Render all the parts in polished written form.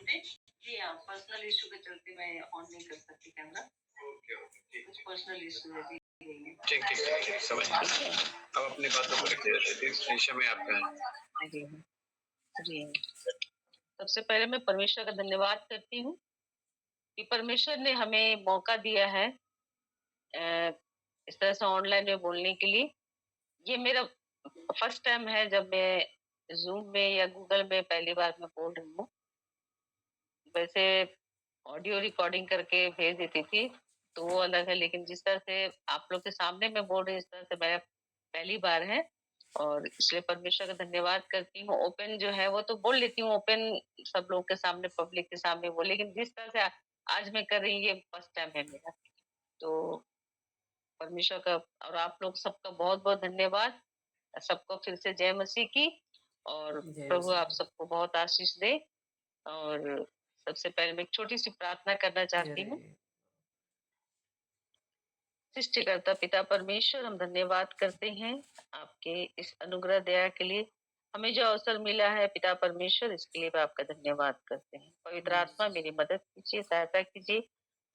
चलते जी हाँ, personal issue के चलते मैं ऑन नहीं कर सकती कैमरा। ओके ओके, कुछ पर्सनल इशू है जी। ठीक ठीक ठीक ठीक, समझ गया। अब अपनी बातों को रखिए, इस दिशा में आपका है। जी जी, सबसे पहले मैं परमेश्वर का धन्यवाद करती हूँ कि परमेश्वर ने हमें मौका दिया है इस तरह से ऑनलाइन में बोलने के लिए। ये मेरा फर्स्ट टाइम है जब मैं जूम में या गूगल में पहली बार मैं बोल रही हूँ। वैसे ऑडियो रिकॉर्डिंग करके भेज देती थी तो वो अलग है, लेकिन जिस तरह से आप लोग के सामने मैं बोल रही हूँ इस तरह से मेरा पहली बार है और इसलिए परमेश्वर का धन्यवाद करती हूँ। ओपन जो है वो तो बोल लेती हूँ, ओपन सब लोग के सामने, पब्लिक के सामने बोल, लेकिन जिस तरह से आज मैं कर रही हूँ ये फर्स्ट टाइम है मेरा। तो परमेश्वर का और आप लोग सबका बहुत बहुत धन्यवाद। सबको फिर से जय मसीह की और प्रभु आप सबको बहुत आशीष दे। और सबसे पहले मैं एक छोटी सी प्रार्थना करना चाहती हूँ। सृष्टिकर्ता पिता परमेश्वर, हम धन्यवाद करते हैं आपके इस अनुग्रह दया के लिए। हमें जो अवसर मिला है पिता परमेश्वर, इसके लिए आपका धन्यवाद करते हैं। पवित्र आत्मा मेरी मदद कीजिए, सहायता कीजिए,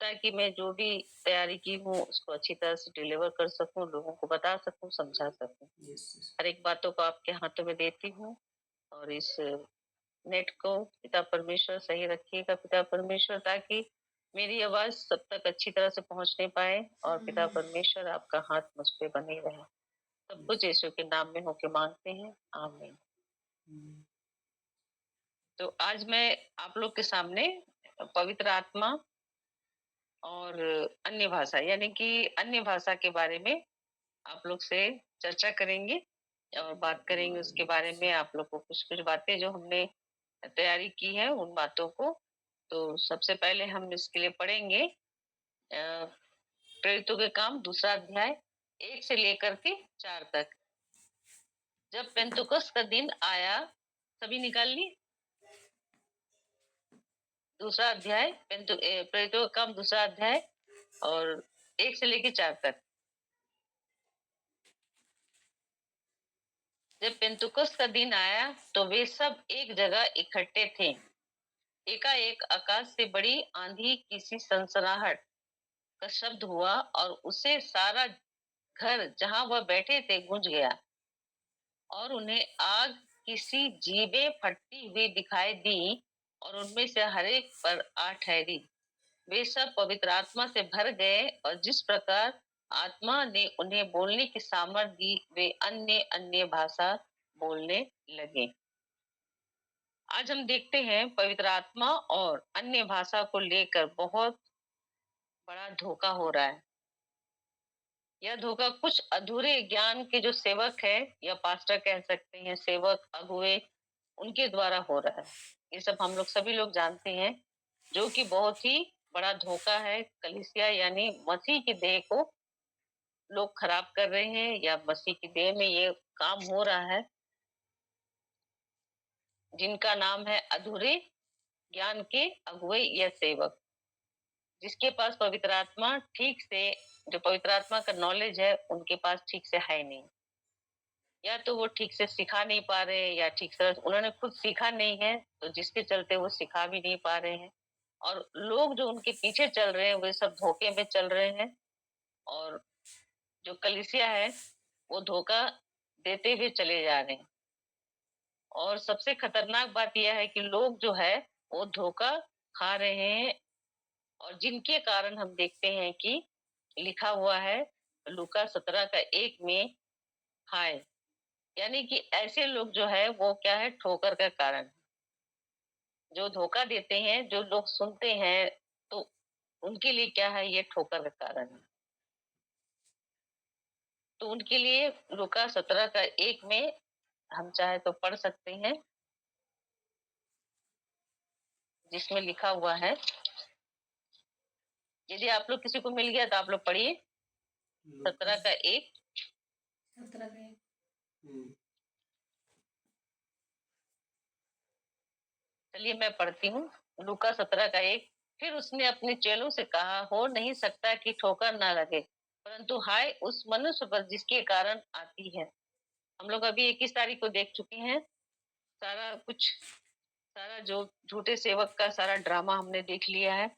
ताकि मैं जो भी तैयारी की हूँ उसको अच्छी तरह से डिलीवर कर सकूं, लोगों को बता सकूं, समझा सकूं। हर एक बातों को आपके हाथों में देती हूँ और इस नेट को पिता परमेश्वर सही रखिएगा पिता परमेश्वर, ताकि मेरी आवाज सब तक अच्छी तरह से पहुंचने पाए और पिता परमेश्वर आपका हाथ मुझ पे बने रहे। सब कुछ यीशु के नाम में होके मांगते हैं, आमीन। तो आज मैं आप लोग के सामने पवित्र आत्मा और अन्य भाषा यानी कि अन्य भाषा के बारे में आप लोग से चर्चा करेंगे और बात करेंगे उसके बारे में। आप लोग को कुछ कुछ बातें जो हमने तैयारी की है उन बातों को। तो सबसे पहले हम इसके लिए पढ़ेंगे प्रेरितों के काम 2 अध्याय 1 से लेकर के 4 तक। जब पेंतुकोस का दिन आया, सभी निकाल ली 2 अध्याय प्रेरितों का काम 2 अध्याय और 1 से लेकर 4 तक। जब पेंतुकोस का दिन आया तो वे सब एक जगह इकट्ठे थे। एकाएक आकाश से बड़ी आंधी की सी सनसनाहट का शब्द हुआ और उससे सारा घर जहां वह बैठे थे गूंज गया और उन्हें आग की सी जीभें फटती हुई दिखाई दी और उनमें से हर एक पर आ ठहरी। वे सब पवित्र आत्मा से भर गए और जिस प्रकार आत्मा ने उन्हें बोलने की सामर्थ दी वे अन्य अन्य भाषा बोलने लगे। आज हम देखते हैं पवित्र आत्मा और अन्य भाषा को लेकर बहुत बड़ा धोखा हो रहा है। यह धोखा कुछ अधूरे ज्ञान के जो सेवक है या पास्टर कह सकते हैं, सेवक अगुए, उनके द्वारा हो रहा है। ये सब हम लोग सभी लोग जानते हैं, जो कि बहुत ही बड़ा धोखा है। कलीसिया यानी मसीह की देह को लोग खराब कर रहे हैं या मसीह की देह में ये काम हो रहा है, जिनका नाम है अधूरे ज्ञान के अगुए या सेवक। जिसके पास पवित्र आत्मा ठीक से, जो पवित्र आत्मा का नॉलेज है उनके पास ठीक से है नहीं, या तो वो ठीक से सिखा नहीं पा रहे या ठीक से उन्होंने खुद सीखा नहीं है, तो जिसके चलते वो सिखा भी नहीं पा रहे हैं। और लोग जो उनके पीछे चल रहे हैं वे सब धोखे में चल रहे हैं और जो कलीसिया है वो धोखा देते हुए चले जा रहे हैं। और सबसे खतरनाक बात यह है कि लोग जो है वो धोखा खा रहे हैं और जिनके कारण हम देखते हैं कि लिखा हुआ है लूका 17 का 1 में, हाय, यानी कि ऐसे लोग जो है वो क्या है, ठोकर का कारण। जो धोखा देते हैं, जो लोग सुनते हैं, तो उनके लिए क्या है, ये ठोकर का कारण है। तो उनके लिए लूका 17 का 1 में हम चाहे तो पढ़ सकते हैं, जिसमें लिखा हुआ है। यदि आप लोग किसी को मिल गया तो आप लोग पढ़िए 17 का 1। 17 का 1। चलिए मैं पढ़ती हूँ लूका 17 का 1। फिर उसने अपने चेलों से कहा, हो नहीं सकता कि ठोकर ना लगे, परंतु हाय उस मनुष्य पर जिसके कारण आती है। हम लोग अभी 21 तारीख को देख चुके हैं सारा कुछ सारा जो झूठे सेवक का सारा ड्रामा हमने देख लिया है।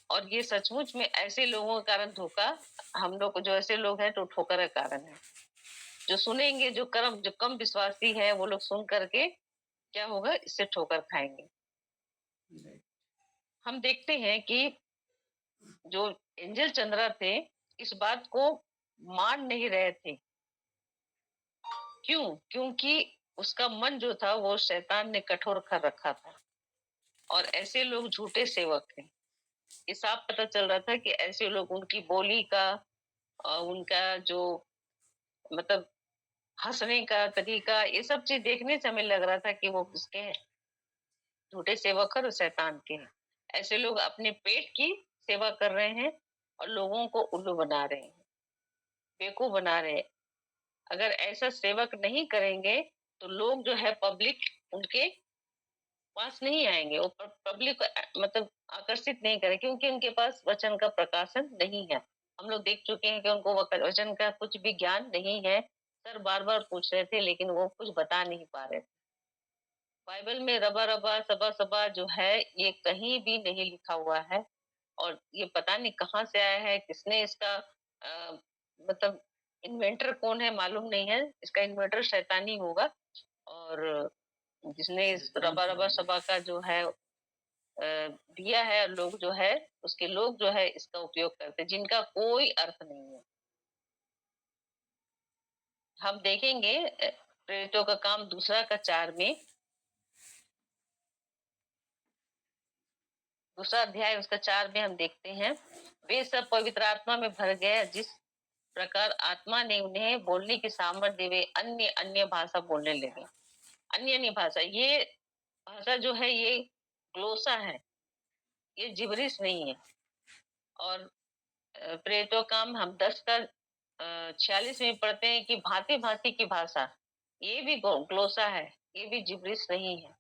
और ये सचमुच में ऐसे लोगों के कारण धोखा, हम लोग को जो ऐसे लोग हैं तो ठोकर का कारण है। जो सुनेंगे, जो कम विश्वासी है, वो लोग सुन करके क्या होगा, इससे ठोकर खाएंगे। राइट। हम देखते हैं कि जो एंजल चंद्रा थे, इस बात को मान नहीं रहे थे। क्यों? क्योंकि उसका मन जो था वो शैतान ने कठोर कर रखा था, और ऐसे लोग झूठे सेवक थे। ये साफ पता चल रहा था कि ऐसे लोग, उनकी बोली का, उनका जो मतलब हंसने का तरीका, ये सब चीज देखने से हमें लग रहा था कि वो किसके हैं, झूठे सेवक और शैतान के हैं। ऐसे लोग अपने पेट की सेवा कर रहे हैं और लोगों को उल्लू बना रहे हैं, बेवकूफ बना रहे हैं। अगर ऐसा सेवक नहीं करेंगे तो लोग जो है, पब्लिक उनके पास नहीं आएंगे, वो पब्लिक मतलब आकर्षित नहीं करे, क्योंकि उनके पास वचन का प्रकाशन नहीं है। हम लोग देख चुके हैं कि उनको वचन का कुछ भी ज्ञान नहीं है। सर बार बार पूछ रहे थे लेकिन वो कुछ बता नहीं पा रहे थे। बाइबल में रबा रबा सबा सबा जो है, ये कहीं भी नहीं लिखा हुआ है। और ये पता नहीं कहाँ से आया है, किसने इसका मतलब इन्वेंटर कौन है मालूम नहीं है। इसका इन्वेंटर शैतानी होगा। और जिसने इस रबा रबा सबा का जो है दिया है, लोग जो है, उसके लोग जो है इसका उपयोग करते हैं, जिनका कोई अर्थ नहीं है। हम देखेंगे प्रेरितों का काम दूसरा का 4 में, दूसरा अध्याय उसका 4 में हम देखते हैं, वे सब पवित्र आत्मा में भर गए, जिस प्रकार आत्मा ने उन्हें बोलने की सामर्थ्य दी, वे अन्य अन्य भाषा बोलने लगे। अन्य अन्य भाषा, ये भाषा जो है ये ग्लोसा है, ये जिब्रिश नहीं है। और प्रेरितों काम हम 10 का 46 में पढ़ते हैं कि भांति भांति की भाषा, ये भी ग्लोसा है, ये भी जिब्रिश नहीं है।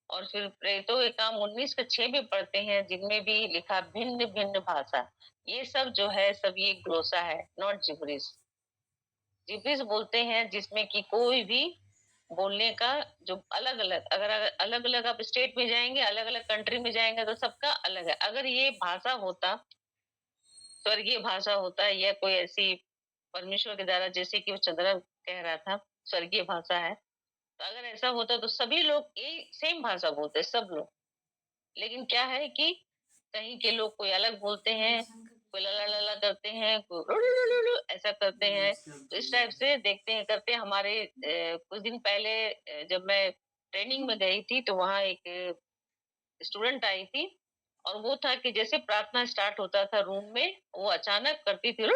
और फिर प्रेरितों के काम 19 का 6 में पढ़ते हैं, जिनमें भी लिखा भिन्न भिन्न भाषा। ये सब जो है, सब ये ग्लोसा है, नॉट जिब्रिश। जिब्रिश बोलते हैं जिसमें कि कोई भी बोलने का जो अलग अलग, अगर अलग अलग आप स्टेट में जाएंगे, अलग अलग कंट्री में जाएंगे तो सबका अलग है। अगर ये भाषा होता, स्वर्गीय भाषा होता है, या कोई ऐसी परमेश्वर के द्वारा, जैसे कि वो चंद्रा कह रहा था स्वर्गीय भाषा है, तो अगर ऐसा होता तो सभी लोग एक सेम भाषा बोलते, सब लोग। लेकिन क्या है कि कहीं के लोग कोई अलग बोलते हैं, कोई ला ला ला करते हैं, कोई लुलुलुलु ऐसा करते हैं। तो इस टाइप से देखते हैं, करते हैं। हमारे कुछ दिन पहले जब मैं ट्रेनिंग में गई थी, तो वहाँ एक स्टूडेंट आई थी, और वो था कि जैसे प्रार्थना स्टार्ट होता था रूम में, वो अचानक करती थी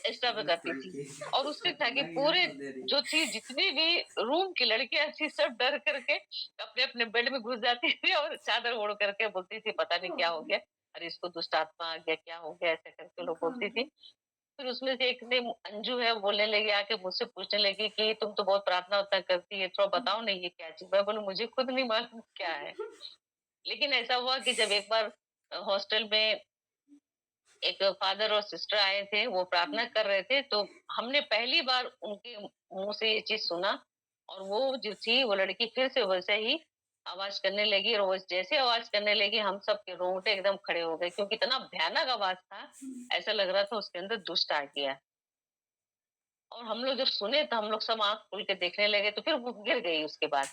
इस तरह पे करती थी। और उससे था कि पूरे जो थी, जितनी भी रूम की लड़कियां थी, सब डर करके अपने अपने बेड में घुस जाती थी और चादर ओढ़ करके बोलती थी पता नहीं क्या हो गया, अरे इसको दुष्ट आत्मा आ गया, क्या हो गया, ऐसे करके लोग बोलती थी। फिर उसमें से एक ने, अंजू है, वो बोलने लगी, आके मुझसे पूछने लगी कि तुम तो बहुत प्रार्थना उतना करती है, थोड़ा बताओ नहीं ये क्या चीज। मैं बोलूं मुझे खुद नहीं मालूम क्या है। लेकिन ऐसा हुआ कि जब एक बार हॉस्टल में एक फादर और सिस्टर आए थे, वो प्रार्थना कर रहे थे, तो हमने पहली बार उनके मुंह से ये चीज सुना। और वो जो थी, वो लड़की फिर से वैसे ही आवाज करने लगी, और वो जैसे आवाज करने लगी, हम सब के रोंगटे एकदम खड़े हो गए, क्योंकि इतना भयानक आवाज था, ऐसा लग रहा था उसके अंदर दुष्ट आ गया। और हम लोग जब सुने तो हम लोग सब आंख खोल के देखने लगे, तो फिर वो गिर गई उसके बाद।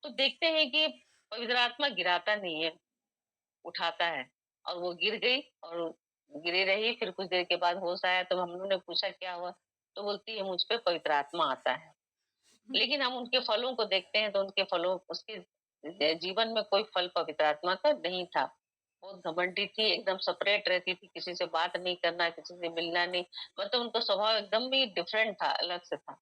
तो देखते हैं कि पवित्र आत्मा गिराता नहीं है, उठाता है। और वो गिर गई और गिरी रही। फिर कुछ देर के बाद होश आया, तो हम लोगों ने पूछा क्या हुआ, तो बोलती है मुझ पे पवित्र आत्मा आता है। लेकिन हम उनके फलों को देखते हैं, तो उनके फलों, उसके जीवन में कोई फल पवित्र आत्मा का नहीं था। बहुत घमंडी थी, एकदम सेपरेट रहती थी, किसी से बात नहीं करना, किसी से मिलना नहीं। मतलब उनका स्वभाव एकदम ही डिफरेंट था, अलग से था।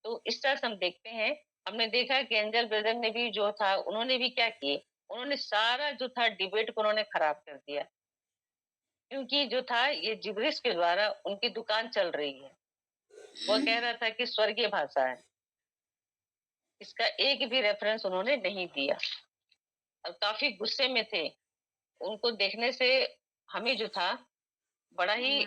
तो इस तरह से हम देखते हैं। हमने देखा कि एंजल ब्रदर ने भी जो था, उन्होंने भी क्या किए, उन्होंने सारा जो था डिबेट को उन्होंने खराब कर दिया। क्योंकि जो था, ये जिब्रिश के द्वारा उनकी दुकान चल रही है। वो कह रहा था कि स्वर्गीय भाषा है, इसका एक भी रेफरेंस उन्होंने नहीं दिया, और काफी गुस्से में थे। उनको देखने से हमें जो था, बड़ा ही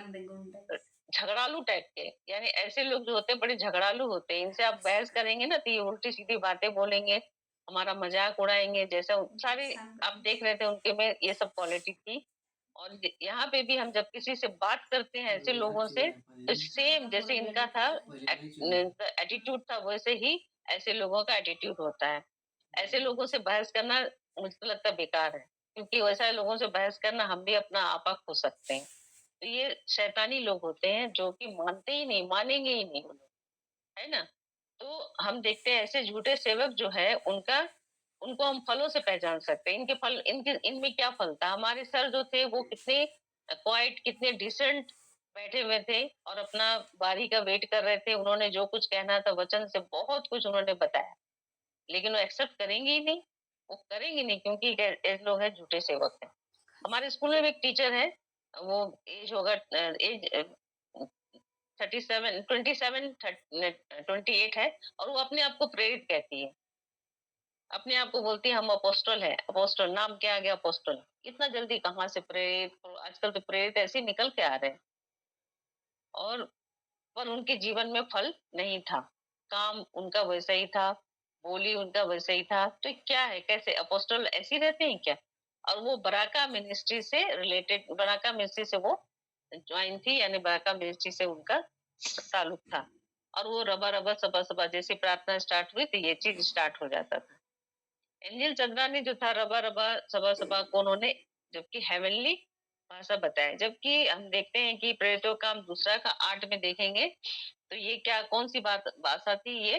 झगड़ालू टाइप के, यानी ऐसे लोग जो होते हैं बड़े झगड़ालू होते हैं। इनसे आप बहस करेंगे ना तो ये उल्टी-सीधी बातें बोलेंगे, हमारा मज़ाक उड़ाएँगे, जैसा सारे शांत आप रहना। देख रहे थे उनके में ये सब क्वालिटी थी। और यहाँ पे भी हम जब किसी से बात करते हैं ऐसे लोगों से, तो सेम हाँ, जैसे थोड़ा इनका बेटर था करता है। एटीट्यूड था, वैसे ही ऐसे लोगों का एटीट्यूड होता है। ऐसे लोगों से बहस करना मुझे तो लगता है बेकार है, क्योंकि वैसे लोगों से बहस करना हम भी अपना आपा खो सकते हैं। तो ये शैतानी लोग होते हैं जो कि मानते ही नहीं, मानेंगे ही नहीं वो लोग, है ना? तो हम देखते हैं ऐसे झूठे सेवक जो है उनका उनको हम फलों से पहचान सकते हैं। इनके फल इनके इनमें क्या फल था? हमारे सर जो थे वो कितने क्वाइट, कितने डिसेंट बैठे हुए थे और अपना बारी का वेट कर रहे थे। उन्होंने जो कुछ कहना था वचन से बहुत कुछ उन्होंने बताया, लेकिन वो एक्सेप्ट करेंगे ही नहीं। वो करेंगे नहीं क्योंकि ऐसे लोग हैं, झूठे सेवक हैं। हमारे स्कूल में भी एक टीचर है, वो एज होगा एज 37 27 28 है, और वो अपने आप को प्रेरित कहती है। अपने आप को बोलती है हम अपोस्टल है। अपोस्टल नाम क्या आ गया, अपोस्टल। इतना जल्दी कहाँ से प्रेरित? और आजकल तो प्रेरित ऐसे ही निकल के आ रहे हैं। और पर उनके जीवन में फल नहीं था। काम उनका वैसा ही था, बोली उनका वैसा ही था। तो क्या है, कैसे अपोस्टल ऐसे ही रहते हैं क्या? और वो बराका मिनिस्ट्री से रिलेटेड, बराका मिनिस्ट्री से वो ज्वाइन थी, यानी बराका मिनिस्ट्री से उनका ताल्लुक था। और वो रबा रबा सबा सबा जैसे प्रार्थना स्टार्ट हुई तो ये चीज स्टार्ट हो जाता था। एंजल चंद्रानी जो था रबा रबा सबा सबा को उन्होंने जबकि हेवनली भाषा बताया। जबकि हम देखते हैं कि प्रेरितों का हम दूसरा का 8 में देखेंगे तो ये क्या कौन सी बात भाषा थी, ये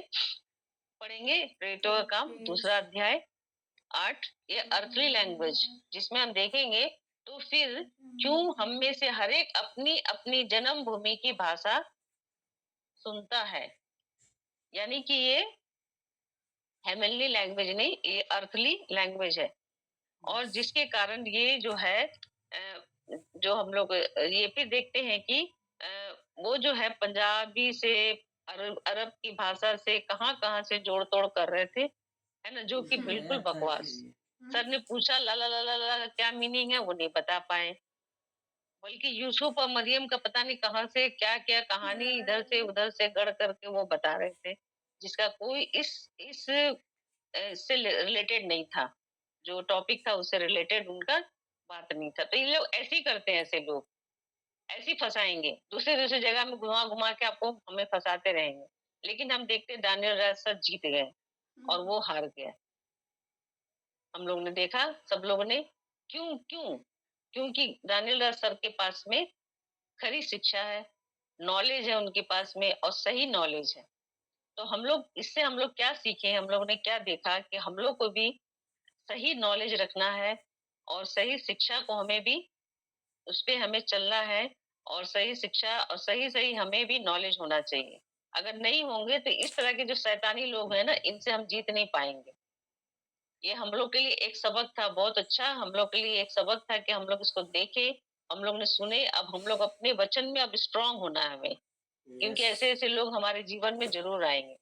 पढ़ेंगे। प्रेरितों का काम पेज दूसरा अध्याय 8, ये अर्थली लैंग्वेज जिसमें हम देखेंगे। तो फिर क्यों हम में से हर एक अपनी अपनी जन्म भूमि की भाषा सुनता है, यानी कि ये हेवनली लैंग्वेज नहीं, ये अर्थली लैंग्वेज है। और जिसके कारण ये जो है जो हम लोग ये भी देखते हैं कि वो जो है पंजाबी से अरब अरब की भाषा से कहाँ-कहाँ से जोड़-तोड़ कर रहे थे, है ना? जो कि बिल्कुल बकवास। सर ने पूछा ला ला ला ला ला का क्या मीनिंग है, वो नहीं बता पाए। बल्कि यूसुफ और मरियम का पता नहीं कहाँ से क्या-क्या कहानी इधर से उधर से गढ़ करके वो बता रहे थे, जिसका कोई इस से रिलेटेड नहीं था। जो टॉपिक था उससे रिलेटेड उनका बात नहीं था। तो ये लोग ऐसे ही करते हैं, ऐसे लोग ऐसे ही फंसाएंगे, दूसरे-दूसरे जगह में घुमा-घुमा के आपको हमें फंसाते रहेंगे। लेकिन हम देखते हैं दानियल राज सर जीत गए और वो हार गया। हम लोगों ने देखा, सब लोगों ने। क्यों क्यों? क्योंकि दानियल राज सर के पास में खरी शिक्षा है, नॉलेज है उनके पास में और सही नॉलेज है। तो हम लोग इससे हम लोग क्या सीखे, हम लोगों ने क्या देखा कि हम लोग को भी सही नॉलेज रखना है और सही शिक्षा को हमें भी उस पे हमें चलना है। और सही शिक्षा और सही-सही हमें भी नॉलेज होना चाहिए। अगर नहीं होंगे तो इस तरह के जो शैतानी लोग हैं ना, इनसे हम जीत नहीं पाएँगे। ये हम लोग के लिए एक सबक था, बहुत अच्छा हम लोग के लिए एक सबक था कि हम लोग इसको देखें, हम लोग ने सुने। अब हम लोग अपने वचन में अब स्ट्रॉन्ग होना है हमें, क्योंकि ऐसे-ऐसे लोग हमारे जीवन में ज़रूर आएँगे,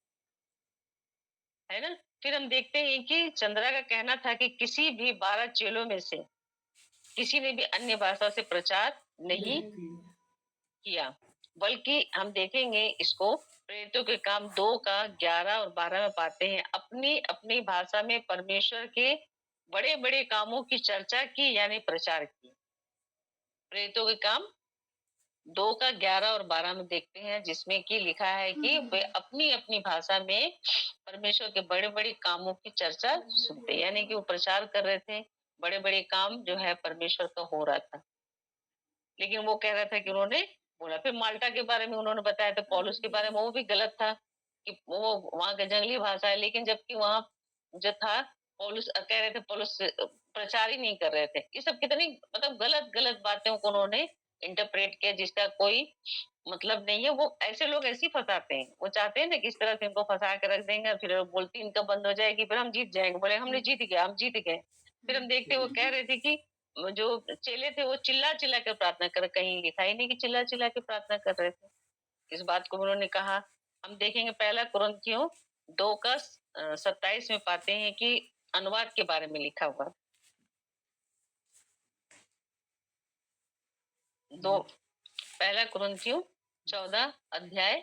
है ना? फिर हम देखते हैं कि चंद्रा का कहना था कि किसी भी 12 चेलों में से किसी ने भी अन्य भाषा से प्रचार नहीं किया, बल्कि हम देखेंगे इसको प्रेरितों के काम 2 का 11 और 12 में पाते हैं। अपनी अपनी भाषा में परमेश्वर के बड़े बड़े कामों की चर्चा की, यानी प्रचार की। प्रेरितों के काम 2 का 11 और 12 में देखते हैं, जिसमें कि लिखा है कि वे अपनी अपनी भाषा में परमेश्वर के बड़े बड़े कामों की चर्चा सुनते, यानी कि वो प्रचार कर रहे थे। बड़े बड़े काम जो है परमेश्वर का हो रहा था। लेकिन वो कह रहा था कि उन्होंने बोला। फिर माल्टा के बारे में उन्होंने बताया था, पौलुस के बारे में वो भी गलत था कि वो वहाँ का जंगली भाषा है, लेकिन जबकि वहाँ जो था पौलुस कह रहे थे पौलुस प्रचार ही नहीं कर रहे थे। ये सब कितनी मतलब गलत-गलत बातों को उन्होंने इंटरप्रेट किया, जिसका कोई मतलब नहीं है। वो ऐसे लोग ऐसे ही फँसाते हैं। वो चाहते हैं ना कि इस तरह से इनको फँसा के रख देंगे, फिर वो बोलती इनका बंद हो जाएगी, फिर हम जीत जाएँगे। बोले हमने जीत गया, हम जीत गए। फिर हम देखते हैं वो कह रहे थे कि जो चेले थे वो चिल्ला-चिल्ला कर प्रार्थना कर, कहीं लिखा ही नहीं कि चिल्ला-चिल्ला के प्रार्थना कर रहे थे। इस बात को उन्होंने कहा। हम देखेंगे पहला कुरिन्थियों 2 का 27 में पाते हैं कि अनुवाद के बारे में लिखा हुआ। 2 पहला कुरिन्थियों 14 अध्याय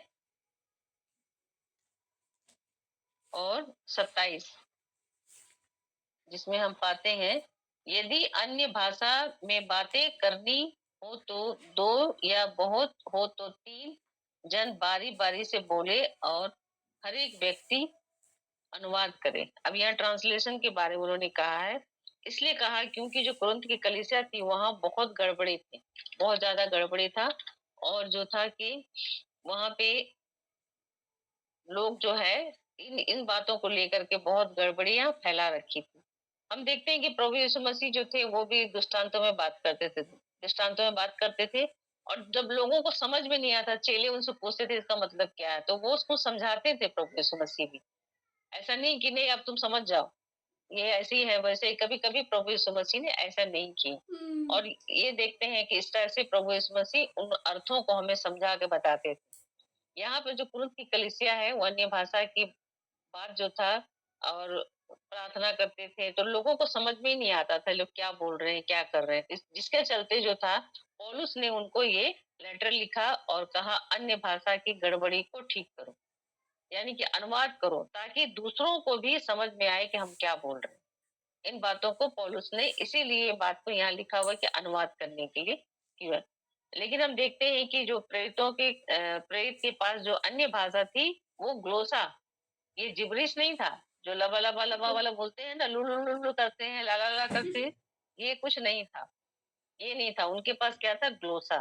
और 27, जिसमें हम पाते हैं, यदि अन्य भाषा में बातें करनी हो तो 2 या बहुत हो तो 3 जन बारी बारी से बोले और हर एक व्यक्ति अनुवाद करे। अब यहाँ ट्रांसलेशन के बारे में उन्होंने कहा है, इसलिए कहा क्योंकि जो कुरिन्थ की कलीसिया थी वहां बहुत गड़बड़ी थी, बहुत ज्यादा गड़बड़ी था। और जो था कि वहां पे लोग जो है इन इन बातों को लेकर के बहुत गड़बड़ियां फैला रखी थी। हम देखते हैं कि प्रभु यीशु मसीह जो थे वो भी दृष्टांतों में बात करते थे, दृष्टांतों में बात करते थे। और जब लोगों को समझ में नहीं आता, चेले उनसे पूछते थे इसका मतलब क्या है, तो वो उसको समझाते थे प्रभु यीशु मसीह भी। ऐसा नहीं कि नहीं अब तुम समझ जाओ, ये ऐसे ही है वैसे ही, कभी कभी प्रभु यीशु मसीह ने ऐसा नहीं किया। और ये देखते हैं कि इस तरह से प्रभु यीशु मसीह उन अर्थों को हमें समझा के बताते थे। यहाँ पे जो कुरिन्थ की कलीसिया है वो अन्य भाषा की बात जो था और प्रार्थना करते थे, तो लोगों को समझ में ही नहीं आता था लोग क्या बोल रहे हैं, क्या कर रहे हैं। जिसके चलते जो था पौलुस ने उनको ये लेटर लिखा और कहा अन्य भाषा की गड़बड़ी को ठीक करो, यानी कि अनुवाद करो, ताकि दूसरों को भी समझ में आए कि हम क्या बोल रहे हैं। इन बातों को पौलुस ने इसीलिए बात को यहाँ लिखा हुआ कि अनुवाद करने के लिए किया। लेकिन हम देखते हैं कि जो प्रेरित के पास जो अन्य भाषा थी वो ग्लोसा, ये जिब्रिश नहीं था जो लबा लबा लबा वाला बोलते हैं ना, लू लू लू लू करते हैं, ला ला ला करते हैं, ये कुछ नहीं था, ये नहीं था। उनके पास क्या था? ग्लोसा।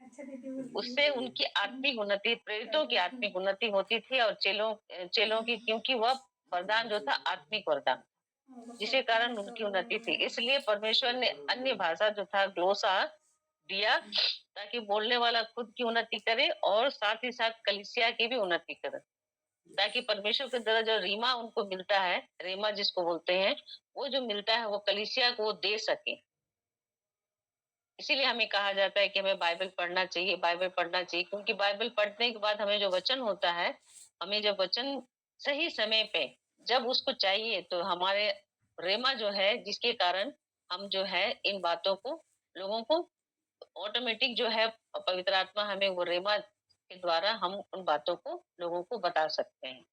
अच्छा दीदी उससे उनकी आत्मिक उन्नति, प्रेरितों की आत्मिक उन्नति होती थी और चेलों की, क्योंकि वह वरदान जो था आत्मिक वरदान, जिसके कारण उनकी उन्नति थी। इसलिए परमेश्वर ने अन्य भाषा जो था ग्लोसा दिया, ताकि बोलने वाला खुद की उन्नति करे और साथ ही साथ कलीसिया की भी उन्नति करे, ताकि परमेश्वर के द्वारा जो रीमा उनको मिलता है, रीमा जिसको बोलते हैं, वो जो मिलता है वो कलीसिया को दे सके। इसीलिए हमें कहा जाता है कि हमें बाइबल पढ़ना चाहिए, बाइबल पढ़ना चाहिए, क्योंकि बाइबल पढ़ने के बाद हमें जो वचन होता है, हमें जब वचन सही समय पे जब उसको चाहिए, तो हमारे रेमा जो है, जिसके कारण हम जो है इन बातों को लोगों को ऑटोमेटिक जो है पवित्र आत्मा हमें वो रेमा के द्वारा हम उन बातों को लोगों को बता सकते हैं।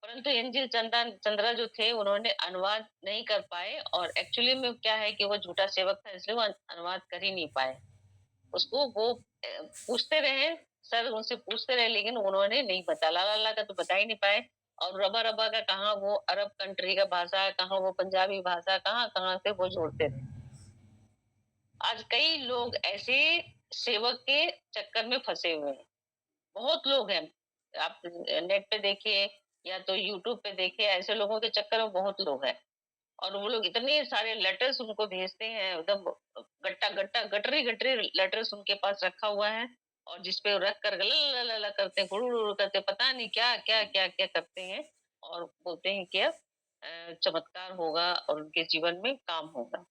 परंतु एनजी चंद्रा जो थे उन्होंने अनुवाद नहीं कर पाए, और एक्चुअली में क्या है कि वो झूठा सेवक था, इसलिए वो अनुवाद कर ही नहीं पाए। उसको वो पूछते रहे, सर उनसे पूछते रहे, लेकिन उन्होंने नहीं बता, ला का तो बता ही नहीं पाए। और रबा रबा का कहाँ वो अरब कंट्री का भाषा है, कहाँ वो पंजाबी भाषा, कहाँ कहाँ से वो जोड़ते रहे। आज कई लोग ऐसे सेवक के चक्कर में फंसे हुए हैं, बहुत लोग हैं। आप नेट पे देखिए या तो यूट्यूब पे देखिए, ऐसे लोगों के चक्कर में बहुत लोग हैं। और वो लोग इतने सारे लेटर्स उनको भेजते हैं, एकदम गट्टा गट्टा गटरी गटरी लेटर्स उनके पास रखा हुआ है, और जिसपे वो रख कर ला करते हैं, गुड़ुड़ करते हैं, पता नहीं क्या क्या क्या क्या करते हैं, और बोलते हैं कि अब चमत्कार होगा और उनके जीवन में काम होगा।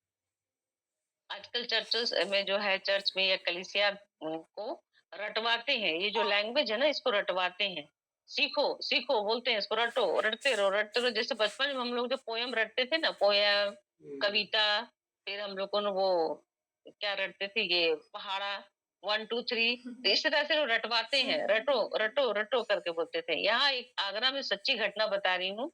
आजकल चर्चेस में जो है, चर्च में या कलीसिया को रटवाते हैं, ये जो लैंग्वेज है ना, इसको रटवाते हैं। सीखो सीखो बोलते हैं, इसको रटो, रटते रहो। जैसे बचपन में हम लोग जो पोयम रटते थे ना, पोयम, कविता, फिर हम लोग को ना वो क्या रटते थे, ये पहाड़ा, 1 2 3, तो इस तरह से वो रटवाते हैं, रटो रटो रटो करके बोलते थे। यहाँ एक आगरा में सच्ची घटना बता रही हूँ।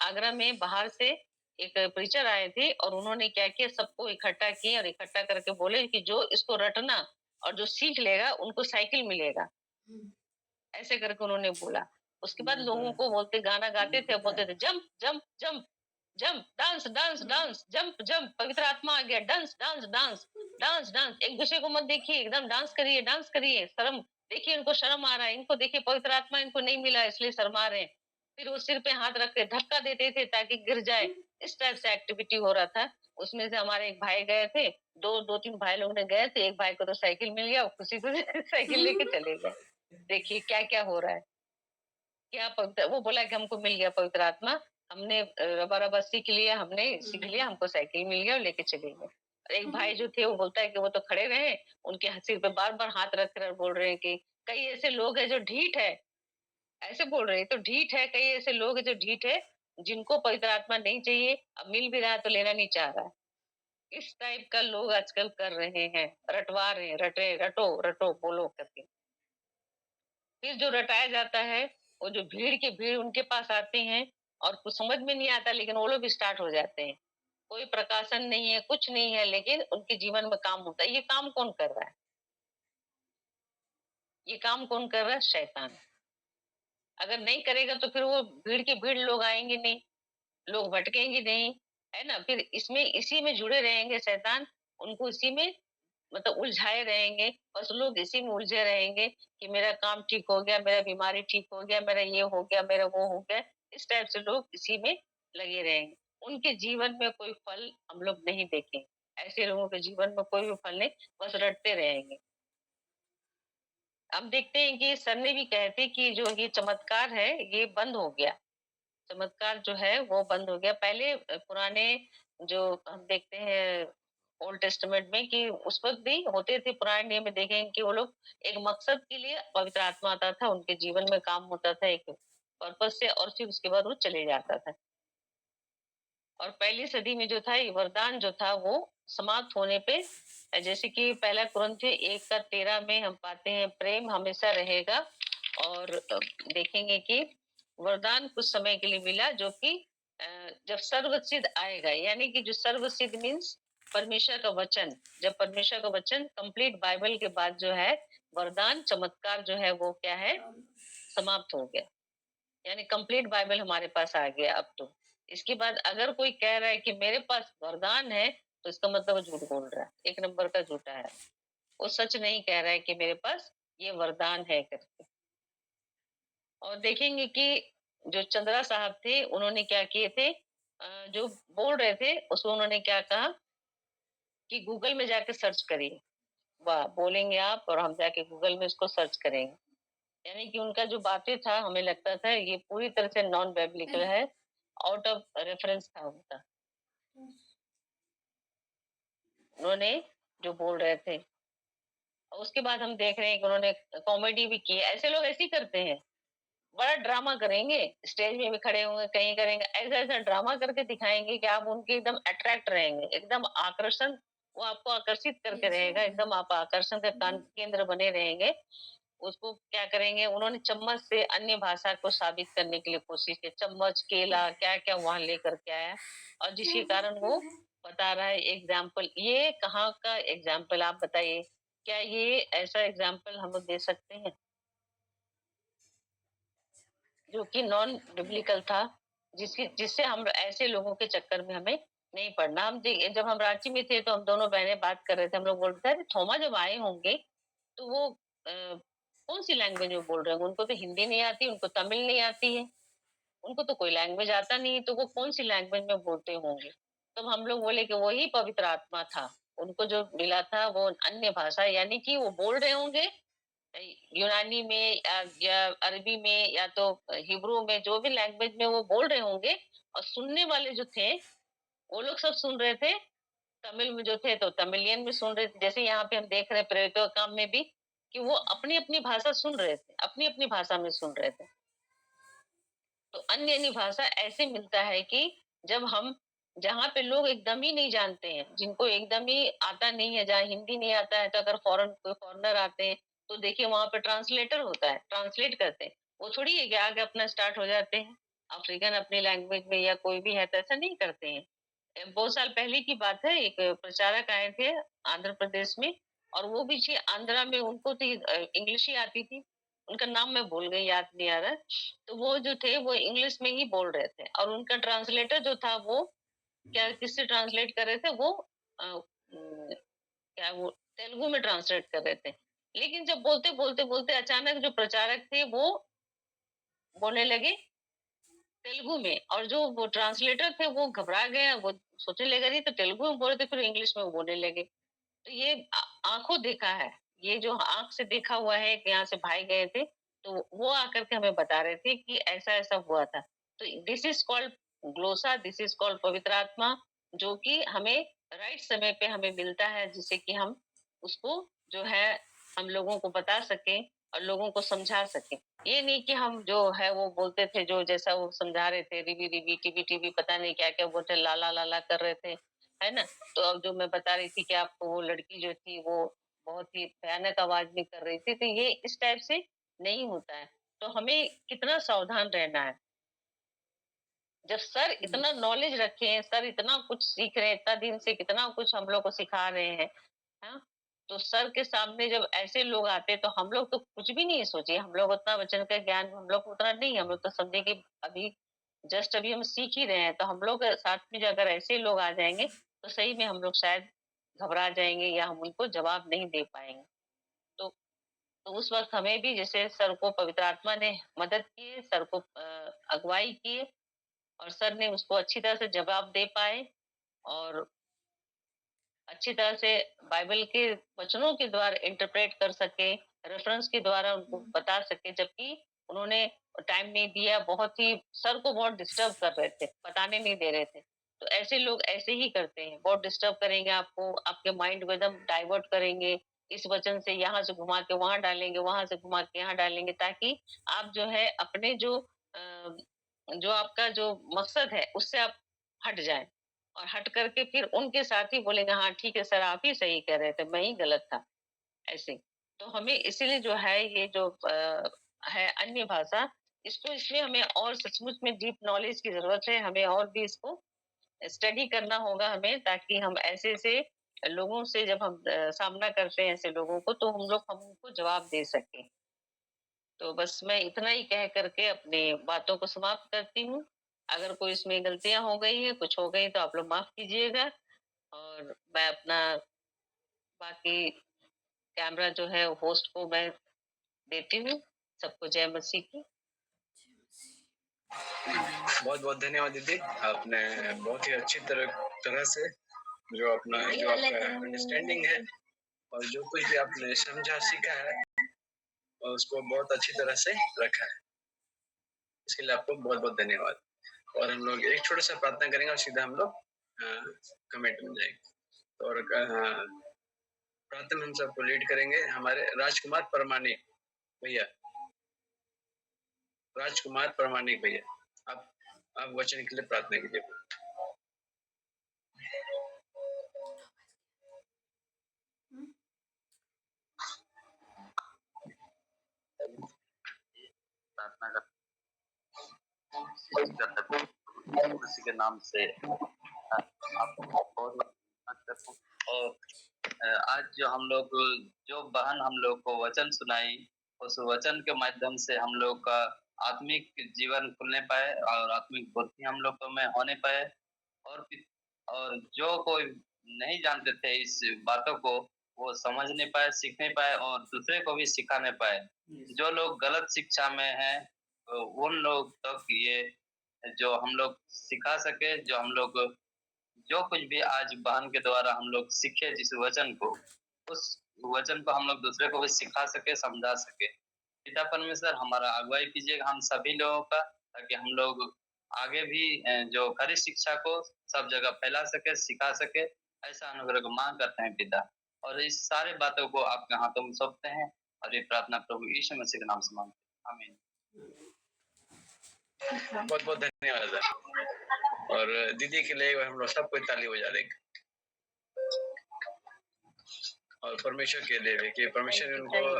आगरा में बाहर से एक प्रीचर आए थे, और उन्होंने क्या किया, सबको इकट्ठा किए और इकट्ठा करके बोले कि जो इसको रटना और जो सीख लेगा उनको साइकिल मिलेगा, ऐसे करके उन्होंने बोला। उसके बाद लोगों को बोलते, गाना गाते थे, बोलते थे jump jump jump jump, dance dance dance, jump jump, पवित्र आत्मा आ गया, dance dance dance dance dance. एक दूसरे को मत देखिए, एकदम डांस करिए, शर्म देखिए, इनको शर्म आ रहा है, इनको देखिए पवित्र आत्मा इनको नहीं मिला इसलिए शर्मा रहे हैं। फिर वो सिर पे हाथ रख के धक्का देते थे ताकि गिर जाए। इस टाइप से एक्टिविटी हो रहा था। उसमें से हमारे एक भाई गए थे, दो तीन भाई लोग ने गए थे, एक भाई को तो साइकिल मिल गया, वो खुशी खुशी साइकिल लेके चले गए। देखिए क्या क्या हो रहा है। क्या पवित्र, वो बोला कि हमको मिल गया पवित्र आत्मा, हमने रबा रबा सीख लिया, हमने सीख लिया, हमको साइकिल मिल गया और लेके चले गए। और एक भाई जो थे वो बोलता है कि वो तो खड़े रहे, उनके सिर पे बार बार हाथ रख कर बोल रहे हैं कि कई ऐसे लोग हैं जो ढीठ है, ऐसे बोल रहे हैं, तो ढीठ है, कई ऐसे लोग हैं जो ढीठ है, जिनको पवित्र आत्मा नहीं चाहिए, अब मिल भी रहा है तो लेना नहीं चाह रहा है। इस टाइप का लोग आजकल कर रहे हैं, रटवा रहे हैं, रटे रटो रटो बोलो करके। फिर जो रटाया जाता है, वो जो भीड़ की भीड़ उनके पास आते हैं और कुछ समझ में नहीं आता, लेकिन वो लोग स्टार्ट हो जाते हैं। कोई प्रकाशन नहीं है, कुछ नहीं है, लेकिन उनके जीवन में काम होता है। ये काम कौन कर रहा है? ये काम कौन कर रहा है? शैतान। अगर नहीं करेगा तो फिर वो भीड़ की भीड़ लोग आएँगे नहीं, लोग भटकेंगे नहीं, है ना? फिर इसमें इसी में जुड़े रहेंगे शैतान, उनको इसी में मतलब उलझाए रहेंगे, बस लोग इसी में उलझे रहेंगे कि मेरा काम ठीक हो गया, मेरा बीमारी ठीक हो गया, मेरा ये हो गया, मेरा वो हो गया। इस टाइप से लोग इसी में लगे रहेंगे। उनके जीवन में कोई फल हम लोग नहीं देखेंगे। ऐसे लोगों के जीवन में कोई भी फल नहीं, बस रटते रहेंगे। अब देखते हैं कि सर ने भी कहे थे कि जो ये चमत्कार है, ये बंद हो गया। चमत्कार जो है वो बंद हो गया। पहले पुराने जो हम देखते हैं ओल्ड टेस्टामेंट में कि उस वक़्त भी होते थे, पुराने नियम में देखेंगे कि वो लोग एक मकसद के लिए पवित्र आत्मा आता था, उनके जीवन में काम होता था एक पर्पज़ से और फिर उसके बाद वो चले जाता था। और पहली सदी में जो था ये वरदान जो था वो समाप्त होने पे जैसे कि पहला कुरिन्थियों 1 का 13 में हम पाते हैं प्रेम हमेशा रहेगा और देखेंगे कि वरदान कुछ समय के लिए मिला जो कि जब सर्वसिद्ध आएगा यानी कि जो सर्वसिद्ध मीन्स परमेश्वर का वचन जब परमेश्वर का वचन कंप्लीट बाइबल के बाद जो है वरदान चमत्कार जो है वो क्या है समाप्त हो गया यानी कंप्लीट बाइबल हमारे पास आ गया अब तो इसके बाद अगर कोई कह रहा है कि मेरे पास वरदान है तो इसका मतलब वो झूठ बोल रहा है एक नंबर का झूठा है वो सच नहीं कह रहा है कि मेरे पास ये वरदान है करके और देखेंगे कि जो चंद्रा साहब थे उन्होंने क्या किए थे जो बोल रहे थे उसको उन्होंने क्या कहा कि गूगल में जाके सर्च करिए वाह बोलेंगे आप और हम जाके गूगल में इसको सर्च करेंगे यानी कि उनका जो बातें था हमें लगता था ये पूरी तरह से नॉन बाइबलिकल है आउट ऑफ रेफरेंस था उनका उन्होंने जो बोल रहे थे उसके बाद हम देख रहे हैं कि उन्होंने कॉमेडी भी की है ऐसे लोग ऐसे ही करते हैं बड़ा ड्रामा करेंगे स्टेज में भी खड़े होंगे कहीं करेंगे ऐसा ऐसा ड्रामा करके दिखाएंगे कि आप उनके एकदम अट्रैक्ट रहेंगे एकदम आकर्षण वो आपको आकर्षित करके रहेगा एकदम आप आकर्षण का केंद्र बने रहेंगे उसको क्या करेंगे उन्होंने चम्मच से अन्य भाषा को साबित करने के लिए कोशिश की चम्मच केला क्या क्या वहां लेकर के आया और जिसके कारण वो बता रहा है एग्जाम्पल ये कहाँ का एग्जाम्पल आप बताइए क्या ये ऐसा एग्जाम्पल हम लोग दे सकते हैं जो कि नॉन बिब्लिकल था जिससे हम ऐसे लोगों के चक्कर में हमें नहीं पड़ना जब हम रांची में थे तो हम दोनों बहनें बात कर रहे थे हम लोग बोलते थे थोमा जब आए होंगे तो वो कौन सी लैंग्वेज में बोल रहे होंगे उनको तो हिंदी नहीं आती उनको तमिल नहीं आती है उनको तो कोई लैंग्वेज आता नहीं है तो वो कौन सी लैंग्वेज में बोलते होंगे तब हम लोग बोले कि वही पवित्र आत्मा था उनको जो मिला था वो अन्य भाषा यानी कि वो बोल रहे होंगे यूनानी में या अरबी में या तो हिब्रू में जो भी लैंग्वेज में वो बोल रहे होंगे और सुनने वाले जो थे वो लोग सब सुन रहे थे तमिल में जो थे तो तमिलियन में सुन रहे थे जैसे यहाँ पे हम देख रहे हैं प्रेरितों का काम में भी कि वो अपनी अपनी भाषा सुन रहे थे अपनी अपनी भाषा में सुन रहे थे तो अन्य अन्य भाषा ऐसे मिलता है कि जब हम जहाँ पे लोग एकदम ही नहीं जानते हैं जिनको एकदम ही आता नहीं है जहाँ हिंदी नहीं आता है तो अगर फॉरेन कोई फॉरनर आते हैं तो देखिए वहां पे ट्रांसलेटर होता है ट्रांसलेट करते हैं वो थोड़ी है कि आगे अपना स्टार्ट हो जाते हैं अफ्रीकन अपनी लैंग्वेज में या कोई भी है तो ऐसा नहीं करते हैं बहुत साल पहले की बात है एक प्रचारक आए थे आंध्र प्रदेश में और वो भी आंध्रा में उनको तो इंग्लिश ही आती थी उनका नाम मैं भूल गई याद नहीं आ रहा तो वो जो थे वो इंग्लिश में ही बोल रहे थे और उनका ट्रांसलेटर जो था वो क्या किससे ट्रांसलेट कर रहे थे वो क्या वो तेलुगु में ट्रांसलेट कर रहे थे लेकिन जब बोलते बोलते बोलते अचानक जो प्रचारक थे वो बोलने लगे तेलुगु में और जो वो ट्रांसलेटर थे वो घबरा गए वो सोचने लगे नहीं तो तेलुगु में बोल रहे थे फिर इंग्लिश में वो बोलने लगे तो ये आंखों देखा है ये जो आंख से देखा हुआ है कि यहाँ से भाई गए थे तो वो आकर के हमें बता रहे थे कि ऐसा ऐसा हुआ था तो this is called glossa this is called पवित्र आत्मा जो कि हमें राइट समय पे हमें मिलता है जिससे कि हम उसको जो है हम लोगों को बता सकें और लोगों को समझा सकें ये नहीं कि हम जो है वो बोलते थे जो जैसा वो समझा रहे थे रिवी रिवी टीवी टीवी पता नहीं क्या क्या बोलते लाला लाला कर रहे थे है ना तो अब जो मैं बता रही थी कि आपको वो लड़की जो थी वो बहुत ही भयानक आवाज में कर रही थी तो ये इस टाइप से नहीं होता है। तो हमें कितना सावधान रहना है। जब सर इतना नॉलेज रखे हैं, सर इतना कुछ सीख रहे हैं, इतना दिन से कितना कुछ हम लोग को सिखा रहे हैं, हाँ? तो सर के सामने जब ऐसे लोग आते हैं तो हम लोग तो कुछ भी नहीं सोचे, हम लोग उतना वचन का ज्ञान हम लोग को उतना नहीं, हम लोग तो समझे कि अभी जस्ट अभी हम सीख ही रहे हैं, तो हम लोग साथ में जो अगर ऐसे लोग आ जाएँगे, तो सही में हम लोग शायद घबरा जाएँगे या हम उनको जवाब नहीं दे पाएँगे। तो तो उस वक़्त हमें भी जैसे सर को पवित्र आत्मा ने मदद की है, सर को अगुवाई की है और सर ने उसको अच्छी तरह से जवाब दे पाए और अच्छी तरह से बाइबल के वचनों के द्वारा इंटरप्रेट कर सके, रेफरेंस के द्वारा उनको बता सके, जबकि उन्होंने टाइम नहीं दिया, बहुत ही सर को बहुत डिस्टर्ब कर रहे थे, बताने नहीं दे रहे थे। तो ऐसे लोग ऐसे ही करते हैं, बहुत डिस्टर्ब करेंगे आपको, आपके माइंड को एकदम डाइवर्ट करेंगे, इस वचन से यहाँ से घुमा के वहाँ डालेंगे, वहाँ से घुमा के यहाँ डालेंगे, ताकि आप जो है अपने जो आपका जो मकसद है, उससे आप हट जाएँ। और हट करके फिर उनके साथ ही बोलेंगे, हाँ ठीक है सर, आप ही सही कह रहे थे, मैं ही गलत था, ऐसे। तो हमें इसीलिए जो है ये जो है अन्य भाषा, इसको इसमें हमें और सचमुच में डीप नॉलेज की ज़रूरत है, हमें और भी इसको स्टडी करना होगा हमें, ताकि हम ऐसे-ऐसे लोगों से जब हम सामना करते हैं ऐसे लोगों को, तो हम उनको जवाब दे सकें। तो बस मैं इतना ही कह कर के अपनी बातों को समाप्त करती हूँ। अगर कोई इसमें गलतियाँ हो गई हैं, कुछ हो गई तो आप लोग माफ़ कीजिएगा और मैं अपना बाकी कैमरा जो है होस्ट को मैं देती हूँ। सबको जय मसीह की। बहुत-बहुत धन्यवाद दीदी। आपने बहुत ही अच्छी तरह से जो आपका अंडरस्टैंडिंग है और जो कुछ भी आपने समझा, सीखा है और उसको बहुत अच्छी तरह से रखा है। इसके लिए आपको बहुत-बहुत धन्यवाद। और हम लोग एक छोटा-सा प्रार्थना करेंगे और सीधा हम लोग कमेंट में जाएँगे। और प्रार्थना हम सबको लीड करेंगे हमारे राजकुमार परमाणिक भैया। राजकुमार परमाणिक भैया, आप वचन के लिए प्रार्थना कीजिए। प्रार्थना करते मसीह के नाम से आपको बहुत धन्यवाद करता हूं। और आज जो बहन हम लोग को वचन सुनाई, उस वचन के माध्यम से हम लोग का आत्मिक जीवन खुलने पाए और आत्मिक बुद्धि हम लोग को में होने पाए और जो कोई नहीं जानते थे इस बातों को, वो समझ नहीं पाए, सीख नहीं पाए और दूसरे को भी सिखाने पाए। जो लोग गलत शिक्षा में हैं, उन लोग तक ये जो हम लोग सिखा सके, जो कुछ भी आज बहन के द्वारा हम लोग सीखे जिस वचन को, उस वचन को हम लोग दूसरे को भी सिखा सके, समझा सके। पिता परमेश्वर हमारा अगुवाई कीजिएगा हम सभी लोगों का, ताकि हम लोग आगे भी जो खरी शिक्षा को सब जगह फैला सके, सिखा सके। ऐसा अनुग्रह को मांग करते हैं पिता, और इस सारे बातों को आपके हाथों में सौंपते हैं और ये प्रार्थना प्रभु यीशु मसीह के नाम से मांगते हैं। आमीन। बहुत-बहुत धन्यवाद। और दीदी के लिए हम लोग सबको ताली बजा देंगे। और परमेश्वर के लिए भी कि परमेश्वर ने उनको